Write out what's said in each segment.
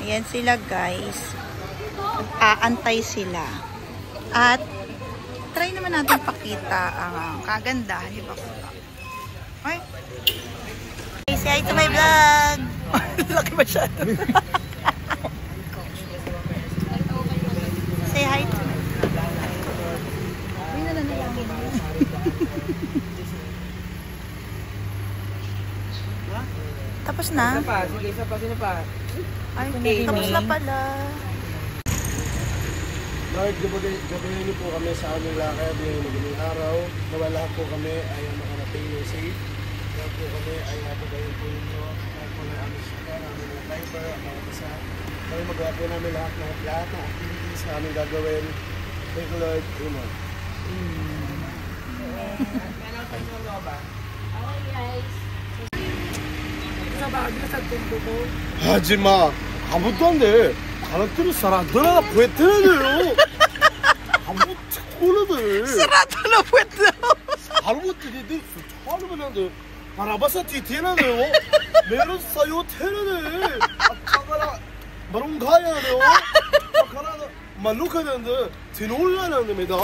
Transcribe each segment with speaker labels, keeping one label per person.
Speaker 1: Ayan sila guys. Aantay sila. At try naman natin pakita ang kagandahan ni Bakura. Okay? Hey, say hi to my vlog! Laki masyado. Say hi to my vlog. Tapos na?
Speaker 2: Isa pa.
Speaker 1: Ay, tapos na pala.
Speaker 3: Lord, gabayan niyo po kami sa aming lakad ngayong magaling araw. Nawa lahat po kami ay makarating ng safe. Lahat po kami ay napagayin po ninyo. Lahat po ng aming sakar, aming mga driver, ang mga isa. Kami magawa po namin lahat ng activities na aming gagawin. Thank you, Lord. Amen. 하지마 아무도 안돼 가라뜨로 살아 너나 베테랑이에요 아무 특고르들
Speaker 1: Sarado na pwede.
Speaker 3: 아무것들이 내 하루만 안돼 바라바사 뒤태나네요 메론 사요 테르네 아까가라 마롱 가야 해요 아까라 말로카 되는데 디놀라는 데입니다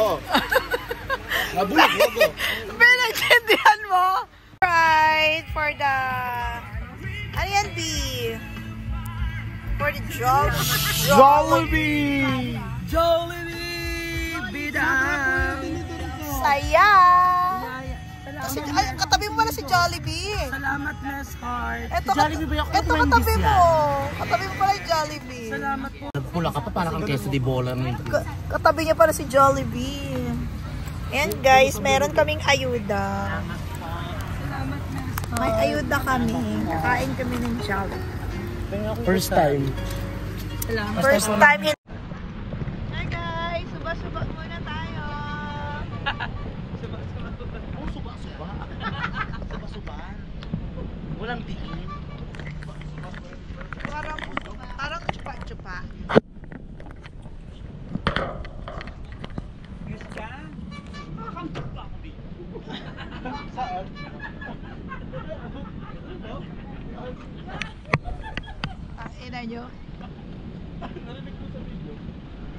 Speaker 3: 나 몰라 몰라
Speaker 1: Pinagtindihan mo? Right, for the... Ano yan, B? For the
Speaker 3: Jollibee!
Speaker 2: Jollibee! Bida!
Speaker 1: Saya! Kasi, ay, katabi mo pala si Jollibee.
Speaker 2: Salamat, Miss Heart.
Speaker 1: Ito,
Speaker 2: Jollibee ba yung
Speaker 1: ito katabi mo. Katabi mo pala yung Jollibee.
Speaker 2: Salamat po.
Speaker 4: Nagpula ka pa, parang kang queso di bola.
Speaker 1: Katabi niya pala si Jollibee. Ayan guys, meron kaming ayuda. May ayuda kami. Kakain kami ng Jollibee.
Speaker 4: First time.
Speaker 1: First time in... Hi guys, suba-suba muna tayo.
Speaker 4: Suba-suba. Suba-suba. Walang tingin.
Speaker 1: Parang chupa-chupa.
Speaker 3: Saan?
Speaker 1: Ina nyo.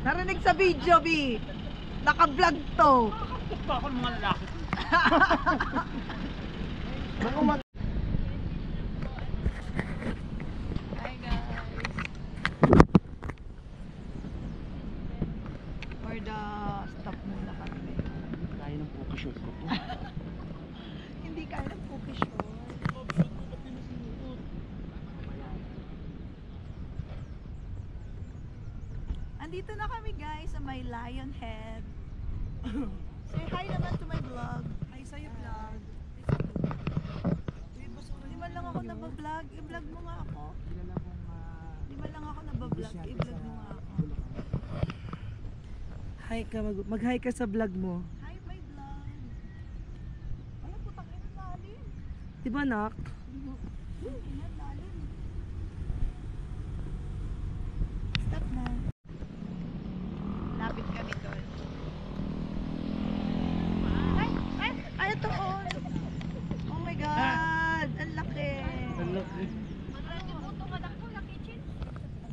Speaker 1: Narinig sa video, B. Naka-vlog to.
Speaker 4: Ako ng mga lalaki.
Speaker 1: Hi guys. For the stop muna kami.
Speaker 4: Kaya ng poke short ko to.
Speaker 1: Hindi kaya ng cookie short. Andito na kami guys sa may Lion Head. Say hi naman to my vlog. Hi sa'yo vlog. Di man lang ako nabablog. I-vlog mo nga ako. Di man lang ako nabablog. I-vlog mo nga ako.
Speaker 2: Hi ka, mag-hi ka sa vlog mo.
Speaker 1: Hi my vlog. Ay, putang ina lalim.
Speaker 2: Diba, nak?
Speaker 1: Ina lalim. Stop na. Lapit kami doon. Ay, ito on. Oh my God. Ang laki.
Speaker 4: Ang laki.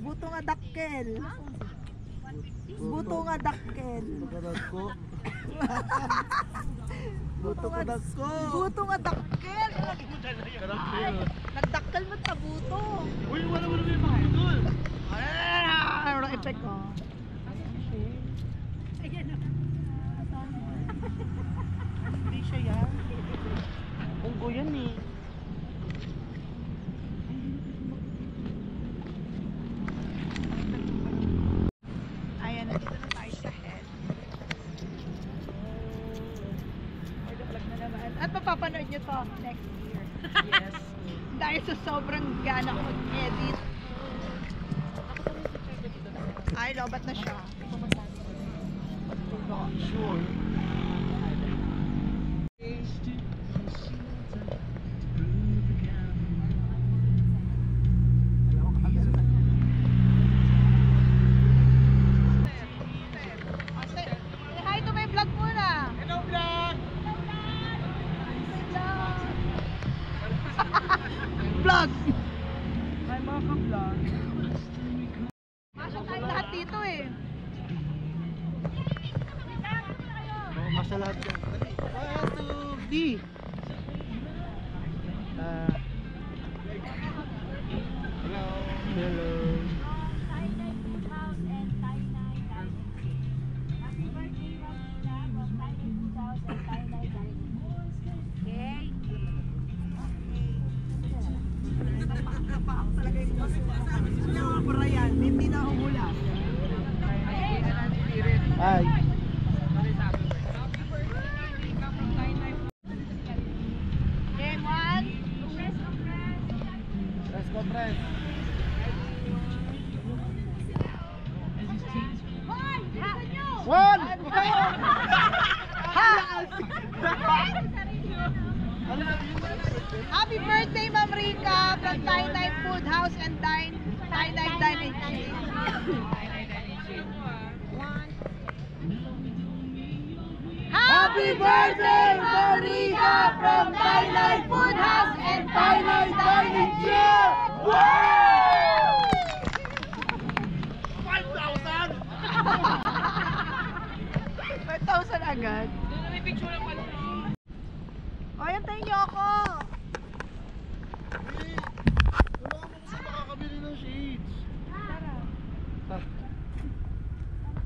Speaker 1: Buto nga dakkel. Buto nga dakkel.
Speaker 3: Pagkadasko.
Speaker 1: Buto nga dakkel. Ay, nagdakkel mo ta buto.
Speaker 4: Uy, wala mo naman yung mga idol.
Speaker 1: Ano ang effect ko?
Speaker 4: Hindi siya yan. Unggo yan eh.
Speaker 1: Ayan, nandito na tayo sa head. Ay, vlog na naman. At mapapanood nyo to next year.
Speaker 2: Yes.
Speaker 1: Dahil sa sobrang gana ko mag-edit. Ay, lobat na siya.
Speaker 4: Sure.
Speaker 1: Say hi to my vlog muna.
Speaker 3: Hello, vlog!
Speaker 1: Vlog!
Speaker 2: Hi mga ka-vlog.
Speaker 1: dito eh.
Speaker 3: Basta lahat yan. D. Hello. Hi.
Speaker 1: Game 1.
Speaker 3: Let's go, friend. One!
Speaker 1: Happy birthday, Ma'am Rica from Thai Night Food House and Thai Night Dining. Happy birthday, Ma'am Rica from Thai Night Food House and Thai Night Dining. 5,000 agad. O, antayin niyo ako.
Speaker 3: Wala mo kasi makakabili ng shades.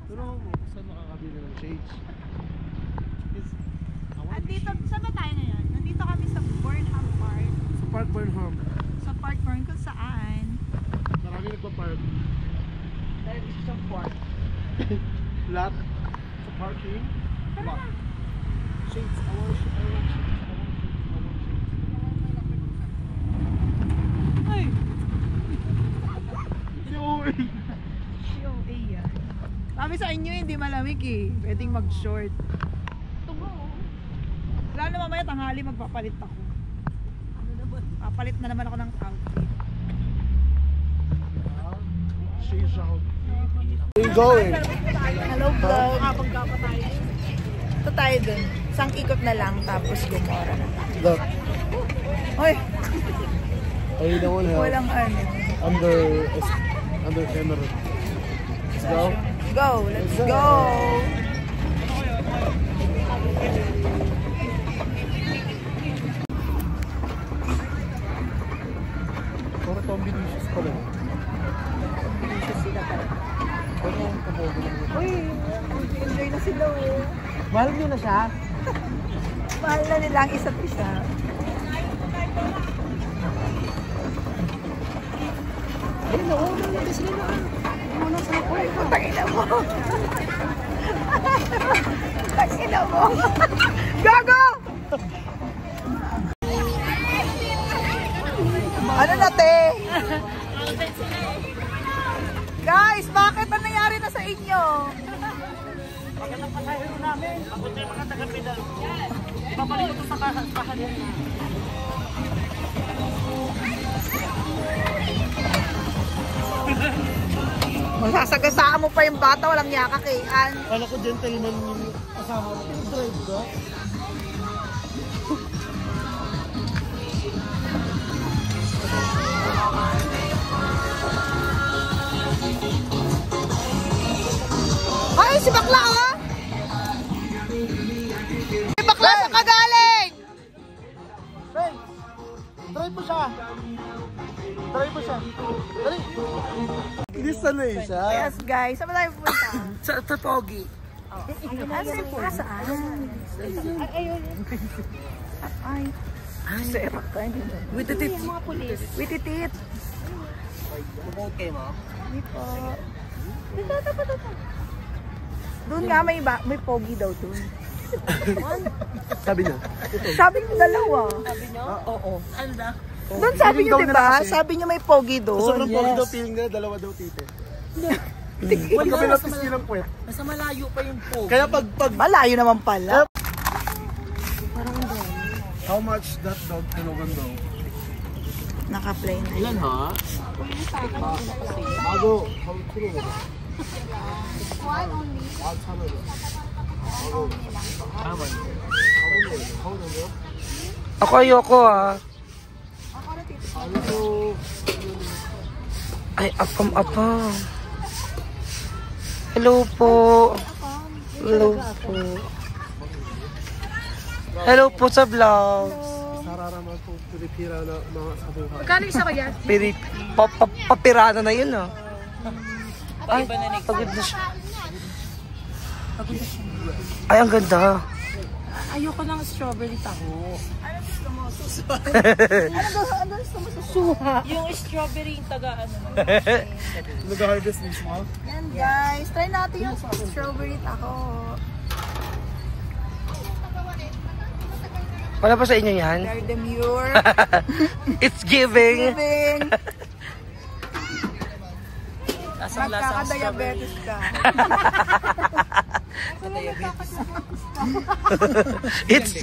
Speaker 3: Tulungan mo saan makakabili ng shades.
Speaker 1: Andito, saan ba tayo ngayon? Nandito kami sa Burnham Park.
Speaker 3: Sa Park Burnham.
Speaker 1: Sa Park Burnham kung saan.
Speaker 3: Marami nagpa-park.
Speaker 2: Dahil isa siyang park.
Speaker 3: Lot. Sa parking. Lot. Shades. I want shades.
Speaker 1: Ay!
Speaker 3: Si Owe.
Speaker 1: Si OA yan. Sabi sa inyo hindi malamig eh. Pwedeng mag-short. Wala na mamaya tanghali magpapalit ako. Papalit na naman ako ng outfit.
Speaker 3: She's out. Where you going?
Speaker 1: Hello vlog. Ito tayo dun. Isang ikot na lang tapos gumora na.
Speaker 3: Look.
Speaker 1: Hoy!
Speaker 3: Are you the one help?
Speaker 1: Walang ano.
Speaker 3: Under camera. Let's go.
Speaker 1: Go! Let's go!
Speaker 3: Para to ambitious pala.
Speaker 1: Delicious sila talaga.
Speaker 3: Pero ang kabogo lang.
Speaker 1: Uy! Enjoy na sila oh.
Speaker 2: Mahal nyo na siya?
Speaker 1: Mahal na nila ang isa't isa.
Speaker 2: Ay, nauna na sila na. Muna sa ako.
Speaker 1: Tangina mo. Tangina mo. Gago! Ano na, te? Guys, bakit? Ano nangyari na sa inyo?
Speaker 4: Bakit ang pasahero namin? Ako tayo mga taga-pedal. Babalik ko sa kahan.
Speaker 1: Masasagasaan mo pa yung bata, walang yakakian.
Speaker 3: Kala ko gentleman yung kasama mo. Drive ka?
Speaker 1: Ay, si bakla oh! Si bakla sa kagaling!
Speaker 3: Hey! Drive mo siya! Drive mo siya! Dali! Hindi sanay siya.
Speaker 1: Yes guys, saan ba tayo pupunta?
Speaker 2: Sa Topogi.
Speaker 1: Saan po? Saan? Ay, ayun. Ay. Serak ka, hindi ba?
Speaker 2: With the tip.
Speaker 1: With itit.
Speaker 2: Okay mo?
Speaker 1: Hindi po. Dito. Doon nga may pogi daw doon.
Speaker 3: Sabi niya.
Speaker 1: Sabi niyo dalawa.
Speaker 2: Oo. Ano na?
Speaker 1: Doon sabi niyo,
Speaker 3: Feeling daw
Speaker 1: diba?
Speaker 3: nila kasi.
Speaker 1: Sabi niyo may pogi doon.
Speaker 3: Sobrang pogi daw feeling nila, dalawa daw tite. Pagkapilatis nilang puwet.
Speaker 2: Nasa malayo pa yung pogi.
Speaker 3: Kaya pag
Speaker 1: Malayo naman pala.
Speaker 3: how much that dog tinogan daw?
Speaker 1: Naka-play na.
Speaker 2: Ilan ha?
Speaker 3: Bago, how tinogan daw? One only.
Speaker 2: Aman.
Speaker 3: Ako
Speaker 2: ayoko ah.
Speaker 3: ano to?
Speaker 2: Ay, apam-apam. Hello po. Hello po. Hello po sa vlog.
Speaker 3: Sararaman po, Pilipira na mga kabuhay.
Speaker 1: Magkano isa ko yan?
Speaker 2: Papirana na yun, oh. Ay, pagod na siya. Ay, ang ganda.
Speaker 1: Ayoko ng strawberry taho. Ano gusto mo? Susuha. Ano gusto mo? Susuha. Yung strawberry yung taga ano.
Speaker 3: Nag-harvest mismo?
Speaker 1: Yan guys, try natin yung strawberry taho.
Speaker 2: Wala pa sa inyo yan?
Speaker 1: They're demure.
Speaker 2: It's giving.
Speaker 1: Giving.
Speaker 4: Magkaka-diabetes ka.
Speaker 2: It's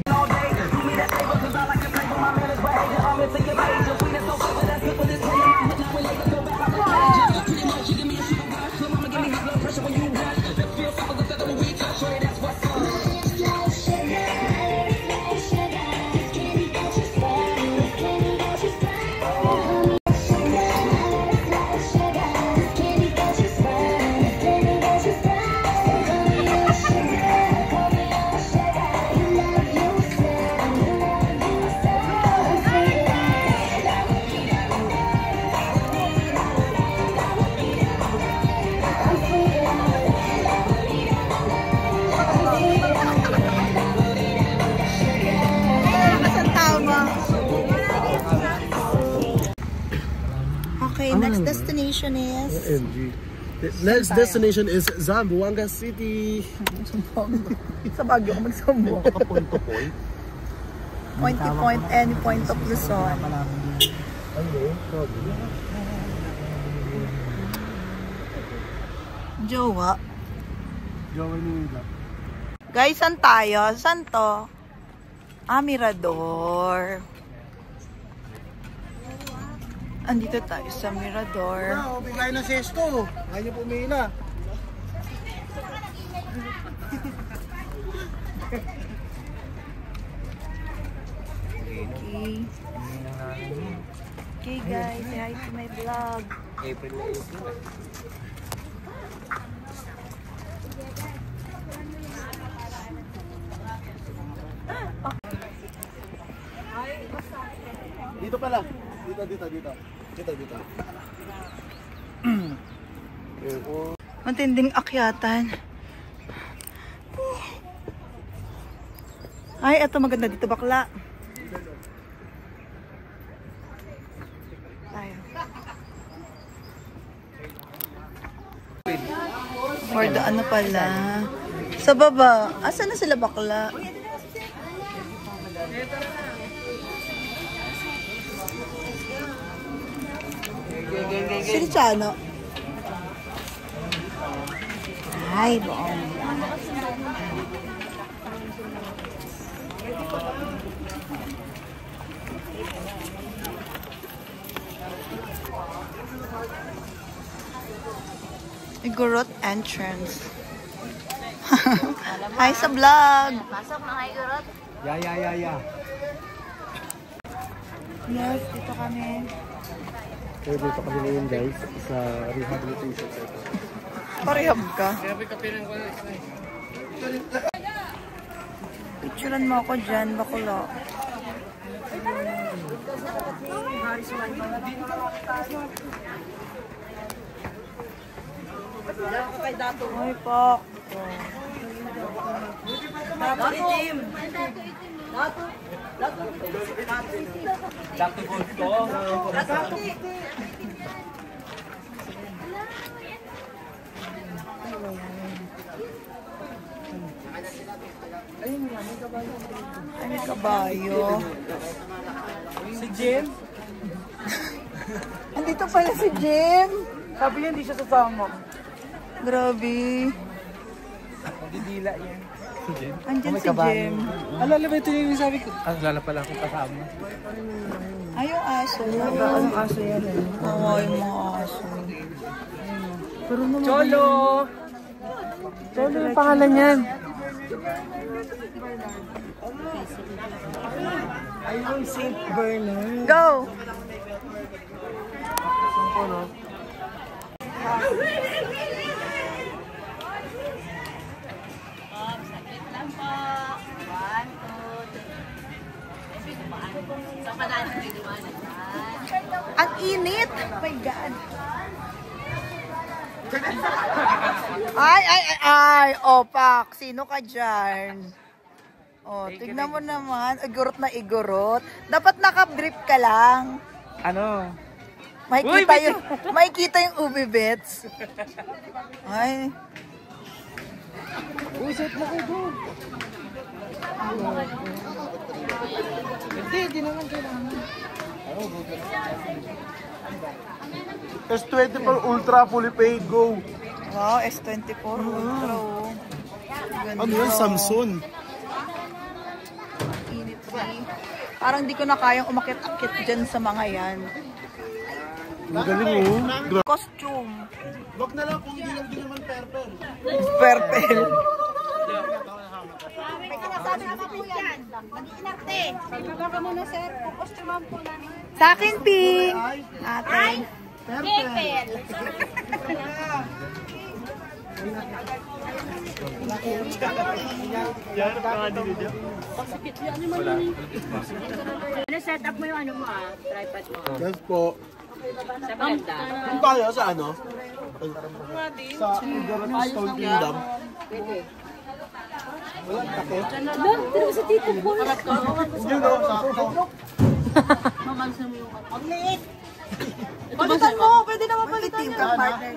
Speaker 1: Okay, next destination is...
Speaker 3: OMG. The next destination is Zamboanga City.
Speaker 1: Sa Baguio ko magsumbo.
Speaker 3: Point to point.
Speaker 1: Point to point, any point of Luzon. Jowa.
Speaker 3: Jowa nila.
Speaker 1: Guys, saan tayo? Saan to? Ah, Mirador. Andito tayo sa Mirador.
Speaker 3: Bigay na sesto. Ayaw niyo pumila.
Speaker 1: Okay. Okay guys, say hi to my vlog.
Speaker 2: April 18.
Speaker 3: Dito pala. Dito.
Speaker 1: Matinding akyatan. Ay, eto maganda dito bakla. Tayo. Or the ano pala. Sa baba. Asa na sila bakla? Sino Chano? Ay, buong. Igorot entrance. Hi sa vlog.
Speaker 5: Pasok na kay Gurot.
Speaker 3: Yeah.
Speaker 1: Yes, dito kami.
Speaker 3: Kaya dito kami ngayon guys sa rehabilitation center.
Speaker 1: Parehab ka. Picturean mo ako dyan, bakula. Ay, pak. Dato itim.
Speaker 4: Dato gold ko.
Speaker 1: Ay, may kabayo.
Speaker 4: Si Jim?
Speaker 1: Andito pala si Jim.
Speaker 4: Sabi niya hindi siya sasama.
Speaker 1: Grabe.
Speaker 4: Magdidila yan. Si Jim?
Speaker 1: Andyan si Jim.
Speaker 4: Alala ba ito yung sabi ko? Alala pala akong kasama.
Speaker 1: Ay, yung aso.
Speaker 2: Anong aso yan?
Speaker 1: Oo, yung mga aso.
Speaker 4: Cholo! Cholo yung pangalan niyan.
Speaker 2: Ayun, St. Bernard.
Speaker 1: Go! Ay, opak. Sino ka dyan? Oh, tignan mo naman. Igurot na igurot. Dapat naka-drip ka lang.
Speaker 2: Ano?
Speaker 1: Makikita yung ubi bits. Ay.
Speaker 2: Uset na kayo doon. Hindi naman kailangan.
Speaker 3: S24 Ultra fully paid, go!
Speaker 1: Wow, S24 Ultra. Oh.
Speaker 3: Ano yan? Samsung.
Speaker 1: Init rin. Parang di ko na kayang umakit-akit dyan sa mga yan.
Speaker 3: Ang galing oh.
Speaker 1: Costume.
Speaker 3: Wag na lang kung hindi lang din naman purple.
Speaker 1: Purple.
Speaker 5: May sinasabi naman po yan. Mag-inarte. Ibaba ka muna, sir. Kukostuman po namin.
Speaker 1: Sa akin, Pink. Ate.
Speaker 5: Pepel. Ano, set up mo yung ano mo tripod mo.
Speaker 3: Yes po.
Speaker 5: Sa banda.
Speaker 3: Kung tayo sa ano? Sa Igorot Stone Kingdom. Wala, takot.
Speaker 5: Doon, pero sa tito po.
Speaker 3: Hindi no, sakto.
Speaker 5: Ang liit.
Speaker 1: Palitan mo. Pwede naman palitan yung partner.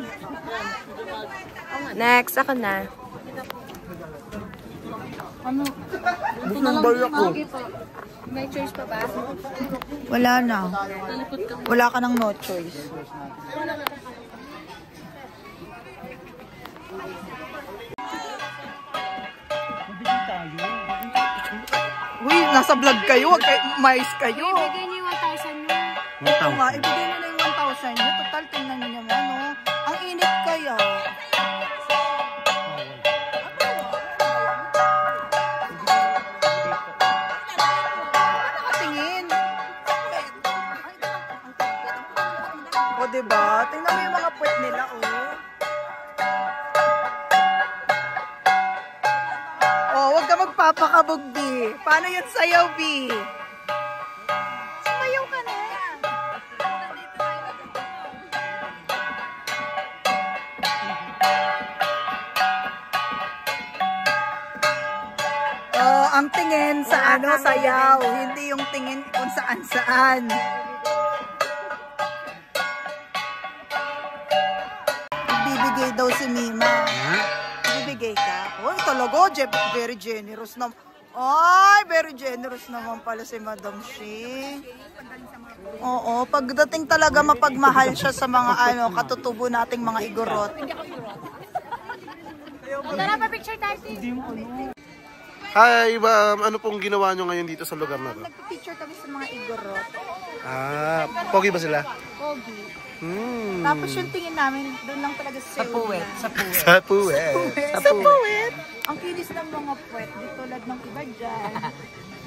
Speaker 6: Next, ako na.
Speaker 3: Bukang balik ko.
Speaker 5: May choice pa ba?
Speaker 1: Wala na. Wala ka nang no choice. Uy, nasa vlog kayo. Wag kayo, mais kayo.
Speaker 5: Ibigay niyo yung 1,000 niyo.
Speaker 1: Oo nga, ibigay nyo na yung 1,000 nyo. Total, tingnan nyo naman, no? Ang init kaya. Nakatingin. O, diba? Tingnan mo yung mga puwet nila, oh. Oh, wag ka magpapakabog, B. Paano yun sayaw, B? Sumayaw ka na. Oh, ang tingin sa ano, sayaw. Hindi yung tingin kung saan-saan. Bibigay daw si Mima. Bibigay ka. Uy, talaga, very generous naman. Ay, very generous naman pala si Madam Shi. Oo, pagdating talaga mapagmahal siya sa mga ano, katutubo nating mga igorot.
Speaker 5: Tara pa picture tayo.
Speaker 3: Hi, ma'am. Ano pong ginawa nyo ngayon dito sa lugar na to?
Speaker 1: Nagpa-picture kami sa mga igorot.
Speaker 3: Ah, pogi ba sila?
Speaker 1: Pogi.
Speaker 3: Hmm.
Speaker 1: Tapos yung tingin namin, doon lang talaga sa
Speaker 6: Puwet. Sa puwet.
Speaker 3: Sa puwet.
Speaker 1: Sa puwet. Ang kinis ng mga puwet, di tulad ng iba dyan.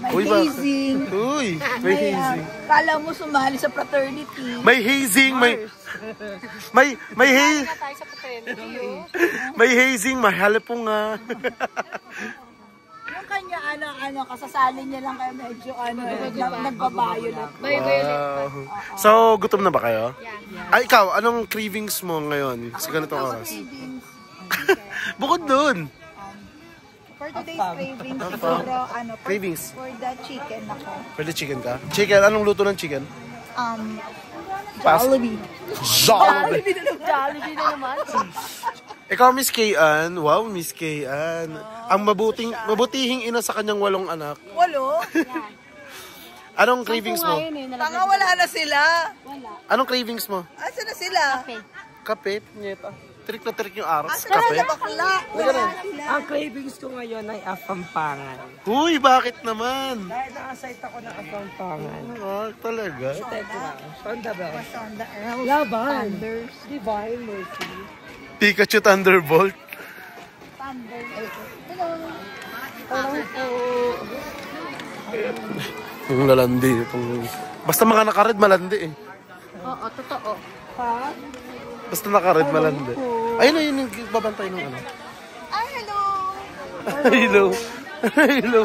Speaker 1: May
Speaker 3: Uy, ba?
Speaker 1: hazing.
Speaker 3: Uy, may hazing.
Speaker 1: Kala mo sumali sa fraternity.
Speaker 3: May hazing, may
Speaker 5: Tayo sa patente.
Speaker 3: may hazing, mahal po nga.
Speaker 1: Yung kanya, ano, kasasali niya lang kaya medyo, nagbabayo lang.
Speaker 3: Wow. So, gutom na ba kayo? Ay, ikaw, anong cravings mo ngayon sa ganitong oras? Bukod dun.
Speaker 1: For today's cravings, siguro,
Speaker 3: Cravings.
Speaker 1: for the chicken ako.
Speaker 3: Pwede chicken ka? Chicken, anong luto ng chicken?
Speaker 1: Jollibee.
Speaker 3: Jollibee.
Speaker 5: Jollibee na naman.
Speaker 3: Ikaw, Miss Kayan. Wow, Miss Kayan. Ang mabutihing ina sa kanyang 8 anak.
Speaker 1: 8?
Speaker 3: Anong cravings mo?
Speaker 1: Tanga, wala na sila.
Speaker 3: Anong cravings mo?
Speaker 1: Asa na sila?
Speaker 3: Kape. Nyeta. Trik na trik yung aras.
Speaker 1: Asa na
Speaker 3: Kape.
Speaker 1: na bakla? Wala na sila.
Speaker 2: Ang cravings ko ngayon ay Afampangan.
Speaker 3: Uy, bakit naman?
Speaker 2: Dahil nakasite ako ng Afampangan.
Speaker 3: Ah, talaga?
Speaker 2: Teka, Sonda ba?
Speaker 1: On the earth.
Speaker 2: Laban.
Speaker 1: Thunders.
Speaker 2: Divine Mercy.
Speaker 3: Pikachu Thunderbolt.
Speaker 1: Thunders.
Speaker 3: Yung lalandi. Basta mga nakared, malandi eh.
Speaker 5: Oo, totoo.
Speaker 2: Ha?
Speaker 3: Basta nakared, malandi. Ayun na, yun yung babantay ng ano.
Speaker 1: Ay, hello.
Speaker 3: Hello. Hello.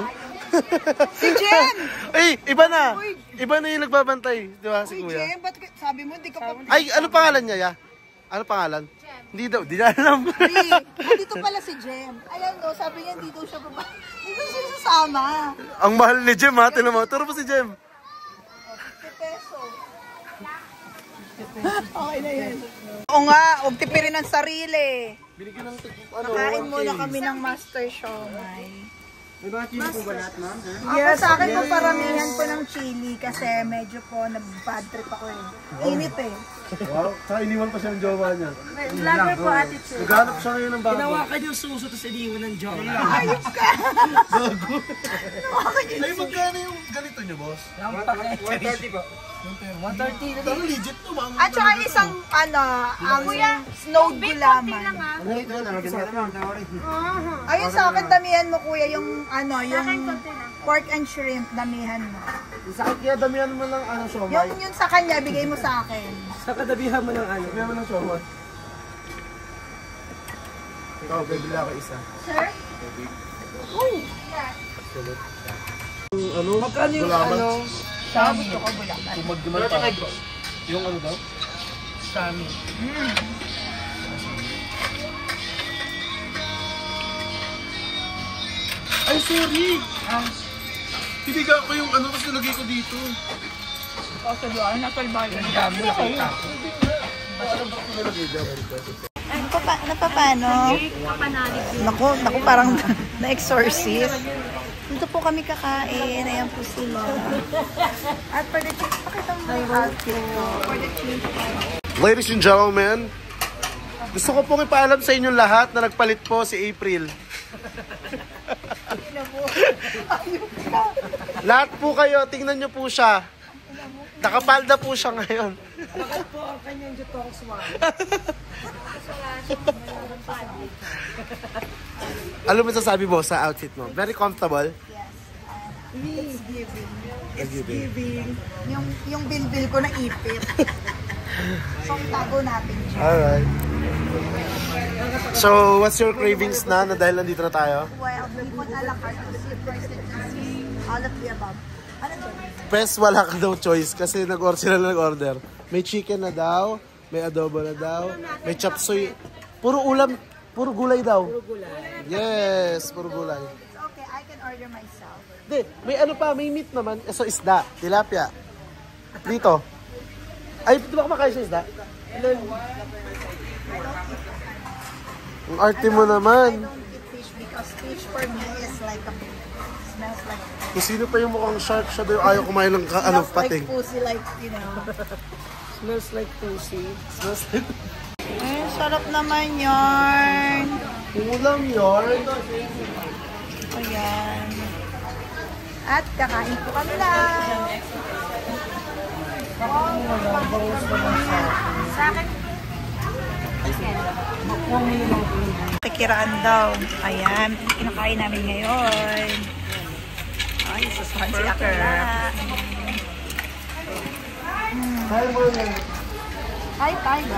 Speaker 1: Si Jen.
Speaker 3: Ay, iba na. Iba na yung nagbabantay. Di ba, si
Speaker 1: Si
Speaker 3: Kuya?
Speaker 1: Jen, ba't sabi mo hindi ka pa...
Speaker 3: Ay, ano pangalan niya, ya? Ano pangalan? Hindi daw, di na alam.
Speaker 1: Dito pala si Jem. Ayan o, sabi niya dito siya baba. Dito siya sasama.
Speaker 3: Ang mahal ni Jem ha, tinan mo. Turo pa si Jem.
Speaker 1: 50 peso. Okay na yan. Oo nga, huwag tipirin ang sarili.
Speaker 3: Binigyan ng
Speaker 1: Nakain muna kami ng master siomai.
Speaker 3: May mga chili po ba lahat, ma'am?
Speaker 1: Yes, sa akin po paramihan po ng chili kasi medyo po nag-bad trip ako eh. Init eh.
Speaker 3: Wow, saka iniwan pa siya ng jowa niya.
Speaker 5: Vlogger po attitude.
Speaker 3: Naghanap siya ngayon ng bago.
Speaker 2: Ginawakan yung suso tapos iniwan ng joke.
Speaker 1: Ayop ka!
Speaker 3: Gago. Ay, magkano yung ganito niyo, boss?
Speaker 2: 130 po. 130 na
Speaker 3: Pero legit to, ma'am.
Speaker 1: At saka isang ang snowed gulaman. Ayun sa akin, damihan mo kuya yung yung pork and shrimp, damihan mo.
Speaker 3: Sakit kaya damihan mo ng siomay.
Speaker 1: Yung sa kanya, bigay mo sa akin.
Speaker 2: Sa kadabihan mo ng ano.
Speaker 3: Damihan mo ng siomay. Ikaw, bibili ako isa.
Speaker 5: Sir?
Speaker 2: Magkano yung
Speaker 3: Gulaman?
Speaker 2: ano?
Speaker 1: Sabi ko gulaman.
Speaker 3: Kung magdiman pa. Yung ano daw?
Speaker 2: Sami.
Speaker 3: Ay, sorry! Tiniga ko yung ano, tapos nilagay ko dito.
Speaker 1: Kasi doon, nakalbayan.
Speaker 2: Ang dami nakita ko.
Speaker 1: Napapano? Naku, parang na-exorcist. Dito po kami kakain. Ayan po sila. At for the chicken, pakita mo yung outfit ko. For the chicken.
Speaker 3: Ladies and gentlemen, gusto ko pong ipaalam sa inyong lahat na nagpalit po si April. Lahat po kayo, tingnan nyo po siya. Nakapalda po siya ngayon.
Speaker 2: Bakit po ang kanyang jutong swan?
Speaker 3: Ano mo sasabi mo sa outfit mo? Very comfortable?
Speaker 1: It's giving. It's giving. Yung bilbil ko na ipit. So, itago natin siya.
Speaker 3: Alright. So, what's your cravings na dahil nandito na tayo?
Speaker 1: Well, we put a la carte, all of the above. Ano to?
Speaker 3: Pes, wala ka daw choice kasi sila nag-order. May chicken na daw, may adobo na daw, may chop suey. Puro ulam, puro gulay daw.
Speaker 2: Puro gulay.
Speaker 3: Yes, puro gulay.
Speaker 1: It's okay, I can order myself.
Speaker 3: Hindi, may ano pa, may meat naman. So, isda, tilapia. Dito. Ay, di ba kumakain sa isda? Ang arte mo
Speaker 1: I
Speaker 3: naman.
Speaker 1: don't eat fish because fish for me is like a smells like
Speaker 3: Kung sino pa yung mukhang shark, siya daw yung ayaw kumain ng
Speaker 1: smells
Speaker 3: pating.
Speaker 1: like pussy, like, you know.
Speaker 2: Smells like pussy.
Speaker 1: Ay, sarap naman yarn.
Speaker 3: Ulam yun.
Speaker 1: Ayan. At kakain po kami lang.
Speaker 5: Sa akin,
Speaker 1: Tikiraan daw. Ayan, kinakain namin ngayon. Ay, susuhan si Akira. Hi, guys.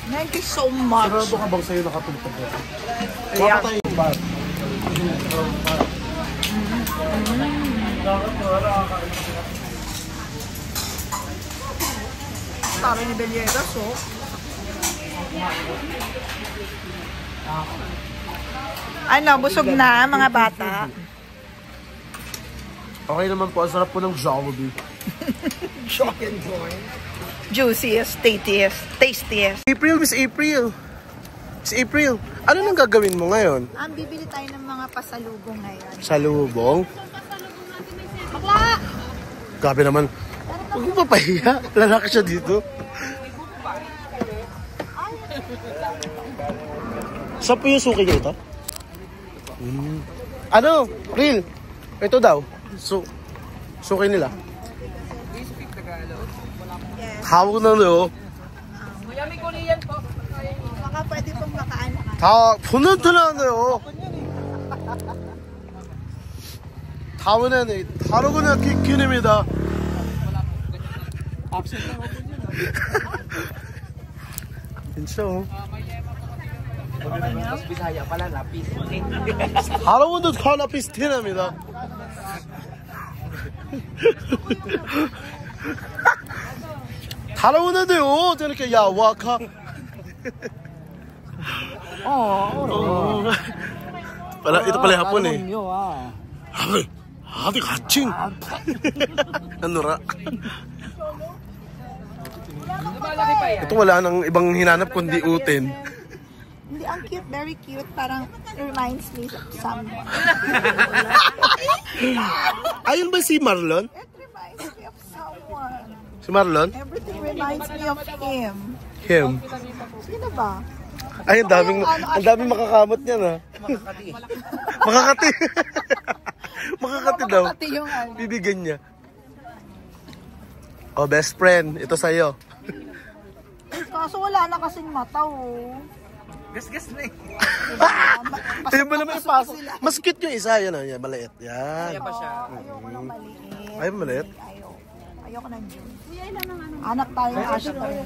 Speaker 1: Thank you so much.
Speaker 3: Sarado ka bang sa'yo nakatulog ko?
Speaker 1: Kaya,
Speaker 3: tayo yung bar.
Speaker 1: sabi ni Beliegas, oh. Ano, busog na, mga bata.
Speaker 3: Okay naman po, ang sarap po ng Jollibee.
Speaker 2: Chicken joint.
Speaker 1: Juiciest, tastiest.
Speaker 3: April, Miss April. Miss April, ano nang gagawin mo ngayon?
Speaker 1: Bibili tayo ng mga pasalubong ngayon.
Speaker 3: Sa lubong?
Speaker 1: Bakla!
Speaker 3: Grabe naman. Huwag mo papahiya. Lalaki siya dito. Saan po yung suki niyo ito? Ano? Real? Ito daw. Suki nila.
Speaker 1: Yes.
Speaker 3: Hawag na nyo.
Speaker 1: Baka pwede pong makaanak.
Speaker 3: 다 보내드려요. 다 보내네. 다르구나 기님이다. 괜찮아.
Speaker 2: Bisaya pala, lapis.
Speaker 3: 다르군도 다 비슷해납니다. 달아오는데요. 저렇게 야와카. Ito pala hapon eh. Hati kacing. Ano ra? Ito wala nang ibang hinanap kundi utin.
Speaker 1: Hindi, ang cute, very cute. Parang reminds me of someone.
Speaker 3: Ayun ba si Marlon?
Speaker 1: It reminds me of someone.
Speaker 3: Si Marlon?
Speaker 1: Everything reminds me of him.
Speaker 3: Him.
Speaker 1: Sino ba?
Speaker 3: Ay, ang daming makakamot niyan ha. Makakati. Makakati daw.
Speaker 1: Makakati yung ano.
Speaker 3: Bibigyan niya. Oh, best friend. Ito sa'yo.
Speaker 1: Kaso wala na kasing mata, oh.
Speaker 2: Gas-gas na eh.
Speaker 3: Ayun ba naman ipasok? Mas cute yung isa. Yan, yan, maliit. Yan.
Speaker 2: Kaya pa siya.
Speaker 1: Ayoko ng maliit.
Speaker 3: Ay, maliit?
Speaker 1: Ayoko ng June. Anak tayo ng ashtray.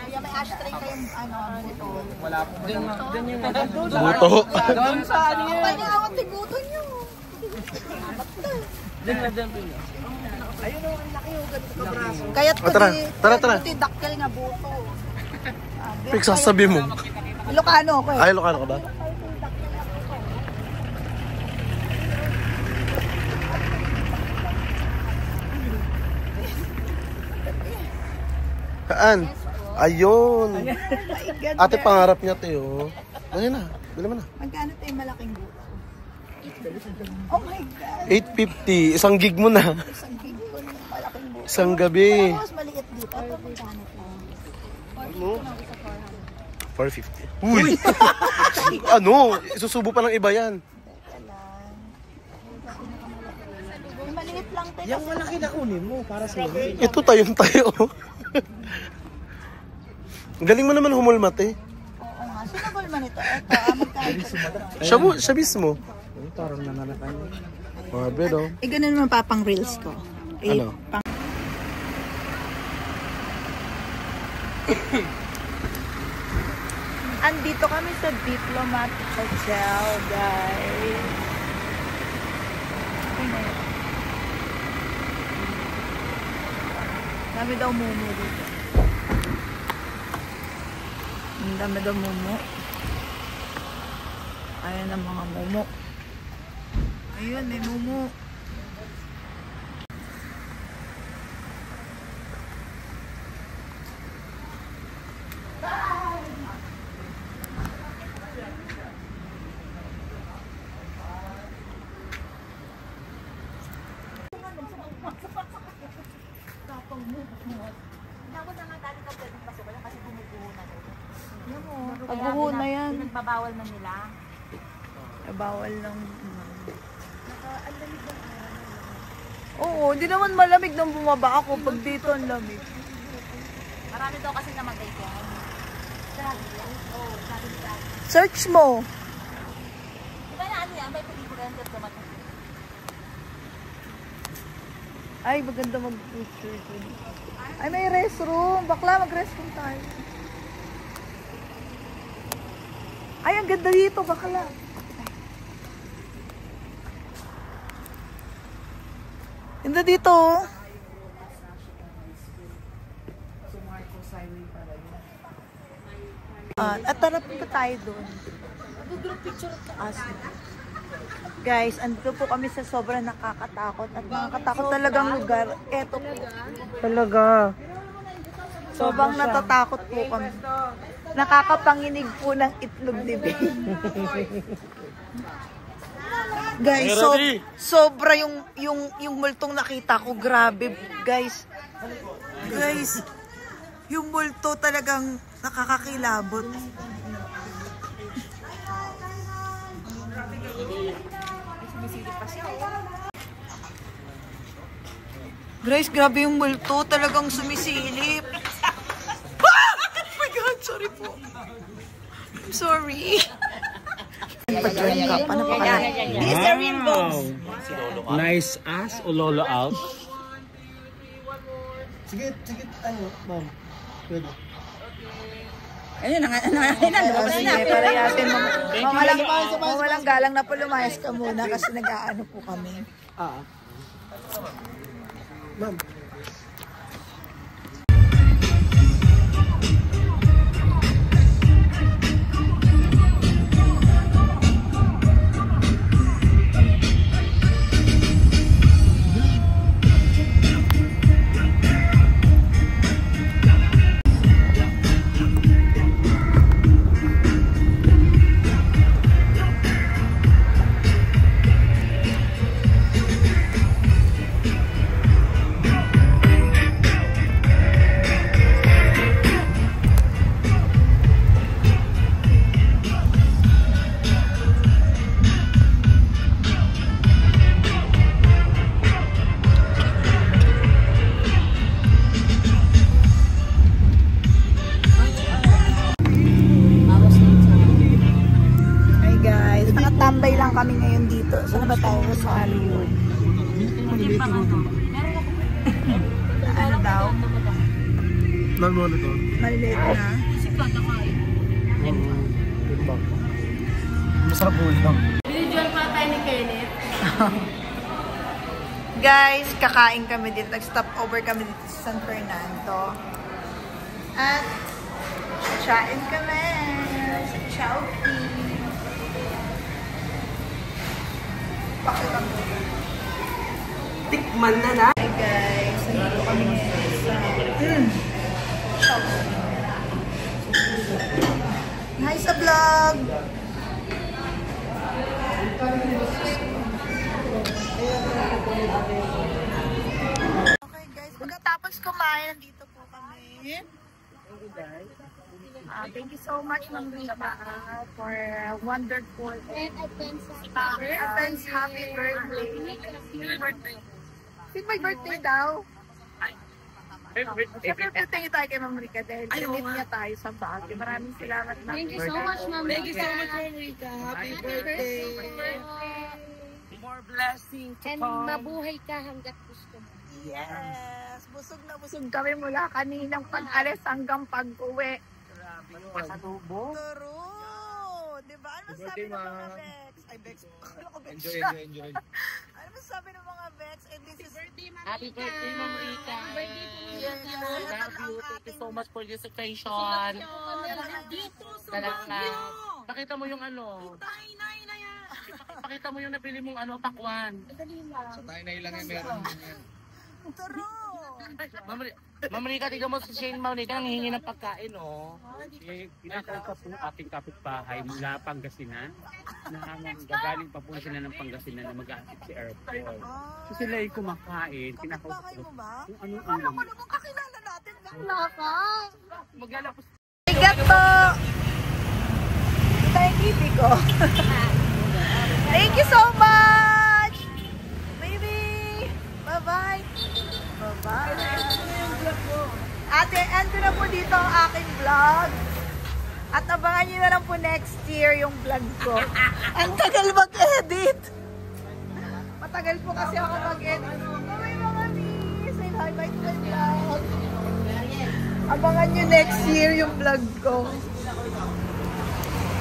Speaker 1: Kuya, may ashtray kayong ano, buto.
Speaker 2: Wala po. Doon yung
Speaker 3: Buto.
Speaker 2: doon sa ano yun.
Speaker 1: Panyawat yung buto nyo.
Speaker 2: Doon na doon.
Speaker 1: Ayun o, ang laki yung ganito ka braso. Kaya't
Speaker 3: Tara.
Speaker 1: ito yung dakkel nga buto.
Speaker 3: Pagsasabi mo.
Speaker 1: Ilocano ako eh.
Speaker 3: Ay, Ilocano ka ba? Saan? Ayun. Ate, pangarap niya tayo. Dali na. Dali mo na.
Speaker 1: Magkano tayo malaking buto? Oh my God.
Speaker 3: 850. Isang gig mo na.
Speaker 1: Isang gig ko ng malaking buto.
Speaker 3: Isang gabi.
Speaker 1: Mas maliit dito. Ito magkano to?
Speaker 3: Ano? 450. Uy! Ano? Isusubo pa ng iba yan.
Speaker 1: Yung maliit lang tayo.
Speaker 2: Yung malaki na kunin mo para sa iyo.
Speaker 3: Ito tayong tayo. Galing mo naman humulmat eh.
Speaker 1: Oo nga. Sino ba naman ito? Ito, magkano?
Speaker 3: Siya mismo.
Speaker 2: Parang nananakan.
Speaker 3: Mabe daw.
Speaker 1: Eh, ganun naman papang reels ko. Eh,
Speaker 3: Ano?
Speaker 1: Andito kami sa Diplomat Hotel, guys. Dami daw mumu dito. Ang dami daw mumu. Ayan ang mga mumu. Ayun, may mumu. Pagbuho na yan.
Speaker 5: Nagbabawal na nila.
Speaker 1: Bawal lang. Oo, hindi naman malamig nang bumaba ako. Pag dito ang lamig.
Speaker 5: Marami daw kasi namagay dyan.
Speaker 1: Search mo.
Speaker 5: Diba na ano yan? May pelikula yan dito naman.
Speaker 1: Ay, maganda mag-picture dun. Ay, may restroom. Bakla, mag-restroom tayo. Ay, ang ganda dito. Bakla. Ganda dito. At tara punta tayo doon. Guys, andito po kami sa sobrang nakakatakot at nakakatakot talagang lugar. Eto po.
Speaker 2: Talaga.
Speaker 1: Sobrang natatakot po kami. Nakakapanginig po ng itlog bibig. Guys, sobra yung multong nakita ko. Grabe, guys. Guys, yung multo talagang nakakakilabot. Guys, grabe yung multo. Talagang sumisilip. Oh my God, sorry po. I'm sorry. Pa-join ka. Paano pa ka?
Speaker 5: Mr. Rainbows.
Speaker 4: Nice ass o lolo out?
Speaker 3: Sige, ano, ma'am. Pwede.
Speaker 1: Ayun, lumabas na. Palayasin mo. Mawalang galang na po, lumayas ka muna kasi nag-aano po kami.
Speaker 3: Ma'am.
Speaker 1: Tambay lang kami ngayon dito. Saan ba tayo? Rosario. Ano daw? Maliliit na.
Speaker 3: Masarap po lang.
Speaker 5: Binidyoan pa tayo ni Kenneth.
Speaker 1: Guys, kakain kami dito. Nag-stop over kami dito sa San Fernando. At chain kami sa Chowking.
Speaker 2: Tikman na na.
Speaker 1: Hi guys, nandito kami ngayon sa Chowking. Hi sa vlog! Okay guys, pagkatapos kumain, nandito po kami. Thank you so much, Ma'am Rita, for a wonderful advance happy birthday. Think my birthday daw. Siyempre, thank you tayo kay Ma'am Rita dahil pinit niya tayo sa Baguio. Maraming salamat, Ma'am.
Speaker 5: Thank you so much, Ma'am.
Speaker 2: Thank you so much, Ma'am Rita. Happy birthday.
Speaker 4: More blessing to
Speaker 5: And
Speaker 4: come.
Speaker 5: mabuhay ka hanggat gusto mo.
Speaker 1: Yes! Busog na busog kami mula kaninang pag-alis hanggang pag-uwi.
Speaker 4: Pasalubong.
Speaker 1: True! Diba? Ano masabi ng mga Vex? Ay, Vex.
Speaker 3: Enjoy.
Speaker 1: Ano masabi ng mga Vex? And this is
Speaker 4: Happy birthday, Ma'am Rita.
Speaker 1: Yes,
Speaker 4: Love you. Thank you so much for this occasion.
Speaker 5: Dito sa
Speaker 4: Talaga. Pakita mo yung ano. Pakita mo yung napili mong ano, pakwan.
Speaker 3: Tayo na ilang yung meron.
Speaker 1: True!
Speaker 4: Ma'am Rita, tignan mo si Shane, Ma'am Rita, nanghihingi ng pagkain, oh.
Speaker 6: Kinakausap po ating kapitbahay mula Pangasinan. Gagaling pa po sila ng Pangasinan na mag-aakit si airport. So sila ay kumakain. Kinakausap
Speaker 1: Kapitbahay
Speaker 6: ko
Speaker 1: mo ba?
Speaker 6: kung ano
Speaker 1: Alam mo naman kakilala natin.
Speaker 5: Wala ka.
Speaker 4: Maglalapos.
Speaker 1: Bigat po! Thank you, Pico. Thank you so much! Baby! Bye-bye! Bye-bye! Ate, end ko na po dito ang aking vlog. At abangan nyo na lang po next year yung vlog ko. Ang tagal mag-edit! Matagal po kasi ako mag-edit. Bye mga miss! Say bye-bye to my vlog. Abangan nyo next year yung vlog ko.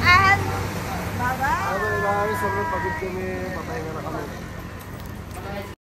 Speaker 1: And bye-bye!
Speaker 3: Sobrang pagod kami. Papahinga na kami.